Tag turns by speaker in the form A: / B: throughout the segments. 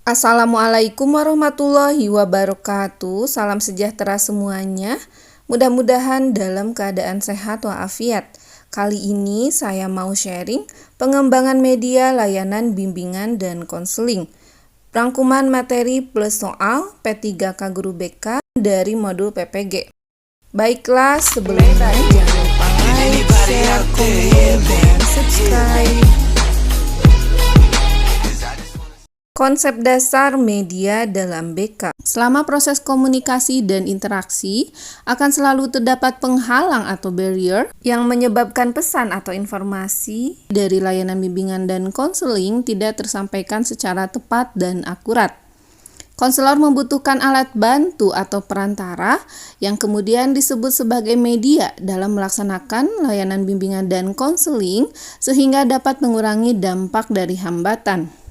A: Assalamualaikum warahmatullahi wabarakatuh. Salam sejahtera semuanya. Mudah-mudahan dalam keadaan sehat walafiat. Kali ini saya mau sharing pengembangan media layanan bimbingan dan konseling. Rangkuman materi plus soal P3K Guru BK dari modul PPG. Baiklah, sebelumnya jangan lupa like, share, komen, dan subscribe. Konsep dasar media dalam BK. Selama proses komunikasi dan interaksi, akan selalu terdapat penghalang atau barrier yang menyebabkan pesan atau informasi dari layanan bimbingan dan konseling tidak tersampaikan secara tepat dan akurat. Konselor membutuhkan alat bantu atau perantara yang kemudian disebut sebagai media dalam melaksanakan layanan bimbingan dan konseling sehingga dapat mengurangi dampak dari hambatan.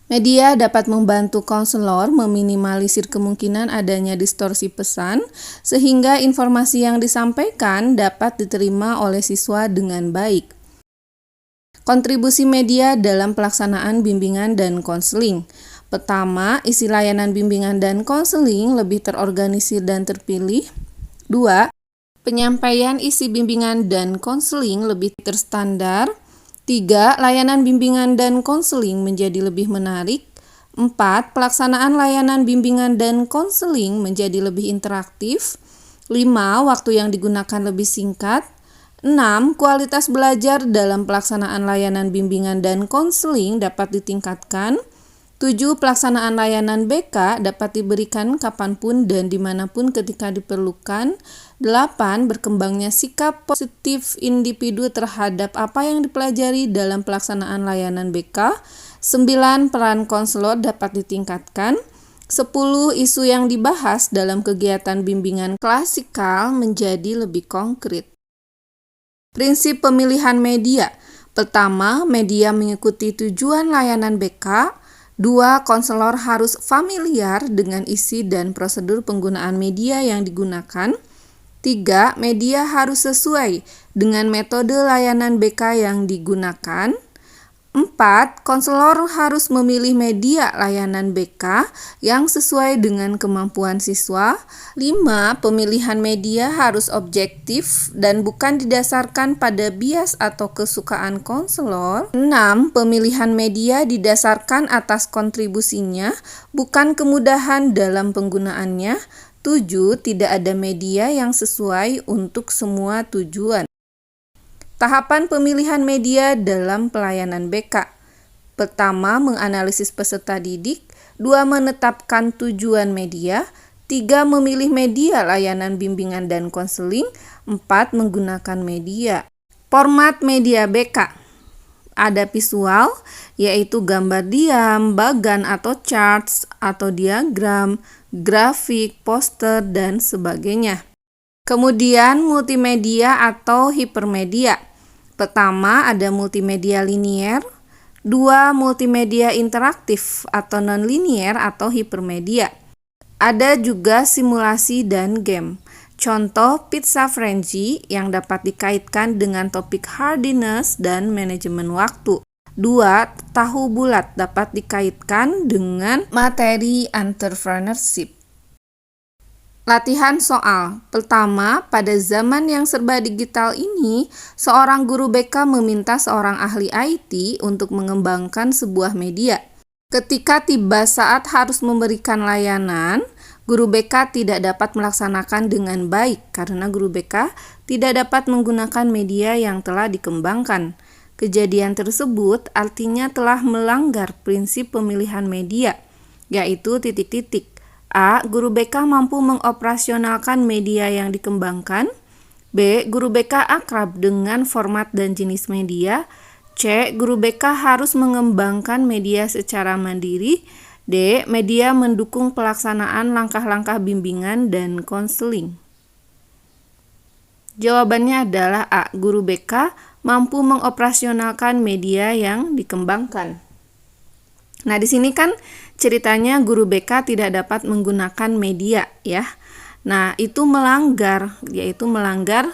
A: Media dapat membantu konselor meminimalisir kemungkinan adanya distorsi pesan sehingga informasi yang disampaikan dapat diterima oleh siswa dengan baik. Kontribusi media dalam pelaksanaan bimbingan dan konseling. Pertama, isi layanan bimbingan dan konseling lebih terorganisir dan terpilih. 2. Penyampaian isi bimbingan dan konseling lebih terstandar. 3. Layanan bimbingan dan konseling menjadi lebih menarik. 4. Pelaksanaan layanan bimbingan dan konseling menjadi lebih interaktif. 5. Waktu yang digunakan lebih singkat. 6. Kualitas belajar dalam pelaksanaan layanan bimbingan dan konseling dapat ditingkatkan. 7. Pelaksanaan layanan BK dapat diberikan kapanpun dan dimanapun ketika diperlukan. 8. Berkembangnya sikap positif individu terhadap apa yang dipelajari dalam pelaksanaan layanan BK. 9. Peran konselor dapat ditingkatkan. 10. Isu yang dibahas dalam kegiatan bimbingan klasikal menjadi lebih konkret. Prinsip pemilihan media. Pertama, media mengikuti tujuan layanan BK. 2. Konselor harus familiar dengan isi dan prosedur penggunaan media yang digunakan. 3. Media harus sesuai dengan metode layanan BK yang digunakan. 4. Konselor harus memilih media layanan BK yang sesuai dengan kemampuan siswa. 5. Pemilihan media harus objektif dan bukan didasarkan pada bias atau kesukaan konselor. 6. Pemilihan media didasarkan atas kontribusinya, bukan kemudahan dalam penggunaannya. 7. Tidak ada media yang sesuai untuk semua tujuan. Tahapan pemilihan media dalam pelayanan BK. Pertama, menganalisis peserta didik. 2. Menetapkan tujuan media. 3. Memilih media layanan bimbingan dan konseling. 4. Menggunakan media. Format media BK. Ada visual, yaitu gambar diam, bagan atau charts, atau diagram, grafik, poster, dan sebagainya. Kemudian multimedia atau hipermedia. Pertama, ada multimedia linier. 2. Multimedia interaktif atau non-linier atau hipermedia. Ada juga simulasi dan game. Contoh Pizza Frenzy yang dapat dikaitkan dengan topik hardiness dan manajemen waktu. 2. Tahu bulat dapat dikaitkan dengan materi entrepreneurship. Latihan soal. Pertama, pada zaman yang serba digital ini, seorang guru BK meminta seorang ahli IT untuk mengembangkan sebuah media. Ketika tiba saat harus memberikan layanan, guru BK tidak dapat melaksanakan dengan baik karena guru BK tidak dapat menggunakan media yang telah dikembangkan. Kejadian tersebut artinya telah melanggar prinsip pemilihan media, yaitu titik-titik. A. Guru BK mampu mengoperasionalkan media yang dikembangkan. B. Guru BK akrab dengan format dan jenis media. C. Guru BK harus mengembangkan media secara mandiri. D. Media mendukung pelaksanaan langkah-langkah bimbingan dan konseling. Jawabannya adalah A. Guru BK mampu mengoperasionalkan media yang dikembangkan. Nah, di sini kan ceritanya guru BK tidak dapat menggunakan media ya. Nah, itu melanggar, yaitu melanggar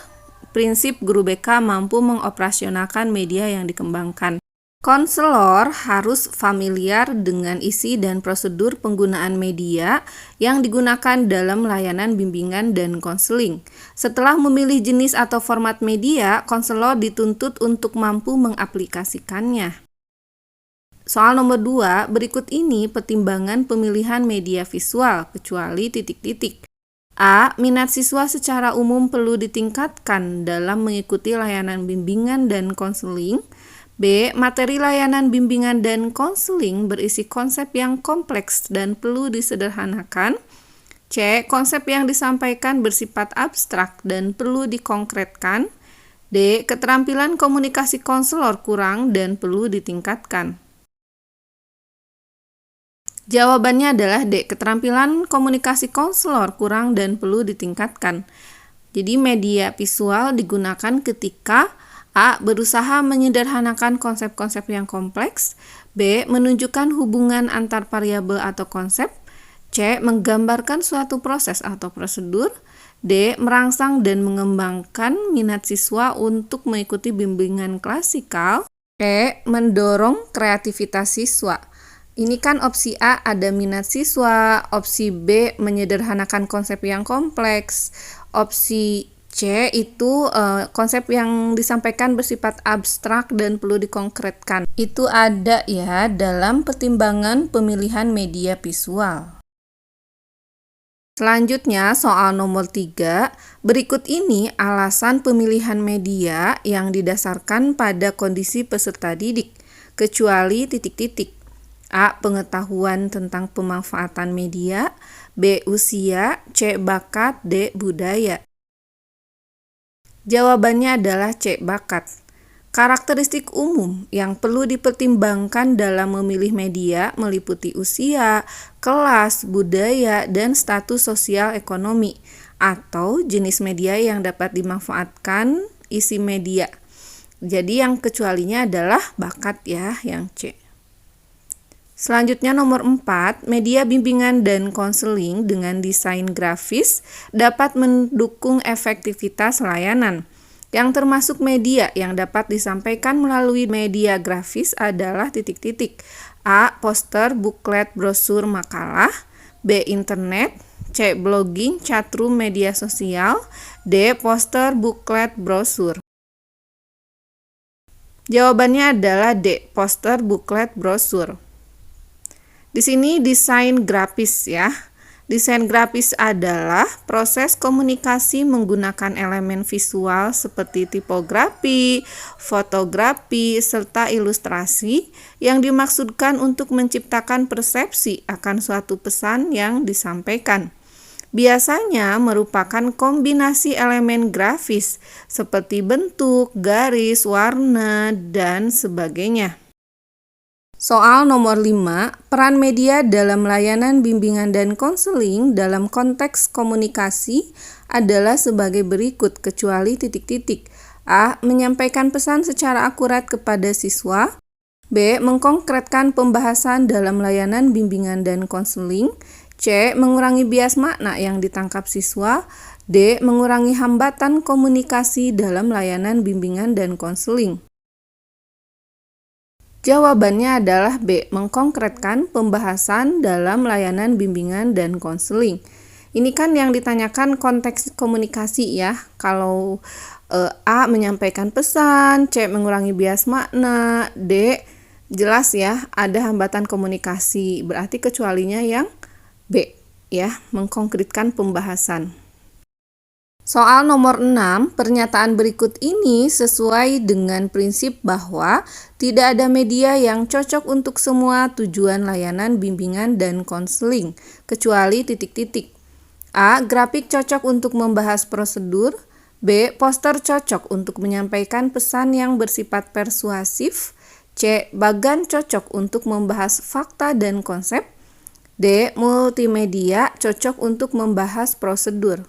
A: prinsip guru BK mampu mengoperasionalkan media yang dikembangkan. Konselor harus familiar dengan isi dan prosedur penggunaan media yang digunakan dalam layanan bimbingan dan konseling. Setelah memilih jenis atau format media, konselor dituntut untuk mampu mengaplikasikannya. Soal nomor 2, berikut ini pertimbangan pemilihan media visual, kecuali titik-titik. A. Minat siswa secara umum perlu ditingkatkan dalam mengikuti layanan bimbingan dan konseling. B. Materi layanan bimbingan dan konseling berisi konsep yang kompleks dan perlu disederhanakan. C. Konsep yang disampaikan bersifat abstrak dan perlu dikonkretkan. D. Keterampilan komunikasi konselor kurang dan perlu ditingkatkan. Jawabannya adalah D. Keterampilan komunikasi konselor kurang dan perlu ditingkatkan. Jadi media visual digunakan ketika A. Berusaha menyederhanakan konsep-konsep yang kompleks. B. Menunjukkan hubungan antar variabel atau konsep. C. Menggambarkan suatu proses atau prosedur. D. Merangsang dan mengembangkan minat siswa untuk mengikuti bimbingan klasikal. E. Mendorong kreativitas siswa. Ini kan opsi A ada minat siswa, opsi B menyederhanakan konsep yang kompleks, opsi C itu konsep yang disampaikan bersifat abstrak dan perlu dikonkretkan. Itu ada ya dalam pertimbangan pemilihan media visual. Selanjutnya soal nomor 3, berikut ini alasan pemilihan media yang didasarkan pada kondisi peserta didik, kecuali titik-titik. A. Pengetahuan tentang pemanfaatan media. B. Usia. C. Bakat. D. Budaya. Jawabannya adalah C. Bakat. Karakteristik umum yang perlu dipertimbangkan dalam memilih media meliputi usia, kelas, budaya, dan status sosial ekonomi, atau jenis media yang dapat dimanfaatkan isi media. Jadi yang kecualinya adalah bakat ya, yang C. Selanjutnya nomor 4, media bimbingan dan konseling dengan desain grafis dapat mendukung efektivitas layanan. Yang termasuk media yang dapat disampaikan melalui media grafis adalah titik-titik. A. Poster, buklet, brosur, makalah. B. Internet. C. Blogging, chatroom, media sosial. D. Poster, buklet, brosur. Jawabannya adalah D. Poster, buklet, brosur. Di sini desain grafis ya. Desain grafis adalah proses komunikasi menggunakan elemen visual seperti tipografi, fotografi, serta ilustrasi yang dimaksudkan untuk menciptakan persepsi akan suatu pesan yang disampaikan. Biasanya merupakan kombinasi elemen grafis seperti bentuk, garis, warna, dan sebagainya. Soal nomor 5, peran media dalam layanan bimbingan dan konseling dalam konteks komunikasi adalah sebagai berikut kecuali titik-titik. A. Menyampaikan pesan secara akurat kepada siswa. B. Mengkonkretkan pembahasan dalam layanan bimbingan dan konseling. C. Mengurangi bias makna yang ditangkap siswa. D. Mengurangi hambatan komunikasi dalam layanan bimbingan dan konseling. Jawabannya adalah B. Mengkonkretkan pembahasan dalam layanan bimbingan dan konseling. Ini kan yang ditanyakan konteks komunikasi ya. Kalau A. Menyampaikan pesan, C. Mengurangi bias makna, D. Jelas ya ada hambatan komunikasi. Berarti kecualinya yang B ya, mengkonkretkan pembahasan. Soal nomor 6, pernyataan berikut ini sesuai dengan prinsip bahwa tidak ada media yang cocok untuk semua tujuan layanan bimbingan dan konseling, kecuali titik-titik. A. Grafik cocok untuk membahas prosedur. B. Poster cocok untuk menyampaikan pesan yang bersifat persuasif. C. Bagan cocok untuk membahas fakta dan konsep. D. Multimedia cocok untuk membahas prosedur.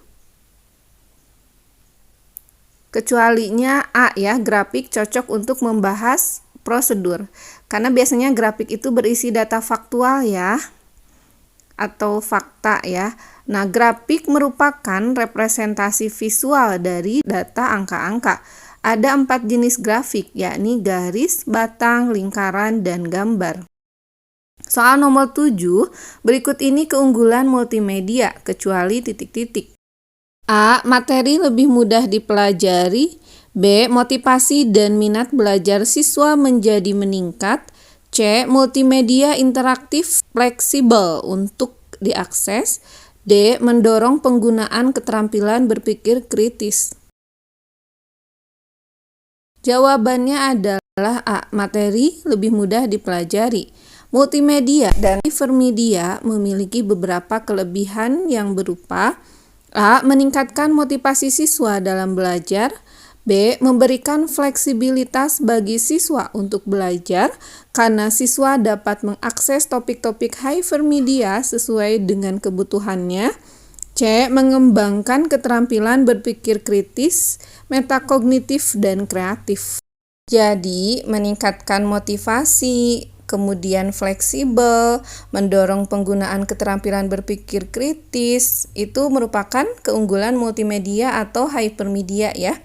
A: Kecualinya A ya, grafik cocok untuk membahas prosedur. Karena biasanya grafik itu berisi data faktual ya, atau fakta ya. Nah, grafik merupakan representasi visual dari data angka-angka. Ada 4 jenis grafik, yakni garis, batang, lingkaran, dan gambar. Soal nomor 7, berikut ini keunggulan multimedia, kecuali titik-titik. A. Materi lebih mudah dipelajari. B. Motivasi dan minat belajar siswa menjadi meningkat. C. Multimedia interaktif fleksibel untuk diakses. D. Mendorong penggunaan keterampilan berpikir kritis. Jawabannya adalah A. Materi lebih mudah dipelajari. Multimedia dan hipermedia memiliki beberapa kelebihan yang berupa A. Meningkatkan motivasi siswa dalam belajar. B. Memberikan fleksibilitas bagi siswa untuk belajar karena siswa dapat mengakses topik-topik hypermedia sesuai dengan kebutuhannya. C. Mengembangkan keterampilan berpikir kritis, metakognitif, dan kreatif. Jadi, meningkatkan motivasi, kemudian fleksibel, mendorong penggunaan keterampilan berpikir kritis, itu merupakan keunggulan multimedia atau hypermedia ya.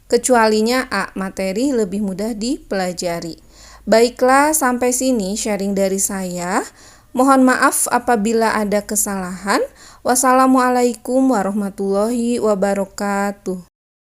A: Kecualinya A. Materi lebih mudah dipelajari. Baiklah, sampai sini sharing dari saya. Mohon maaf apabila ada kesalahan. Wassalamualaikum warahmatullahi wabarakatuh.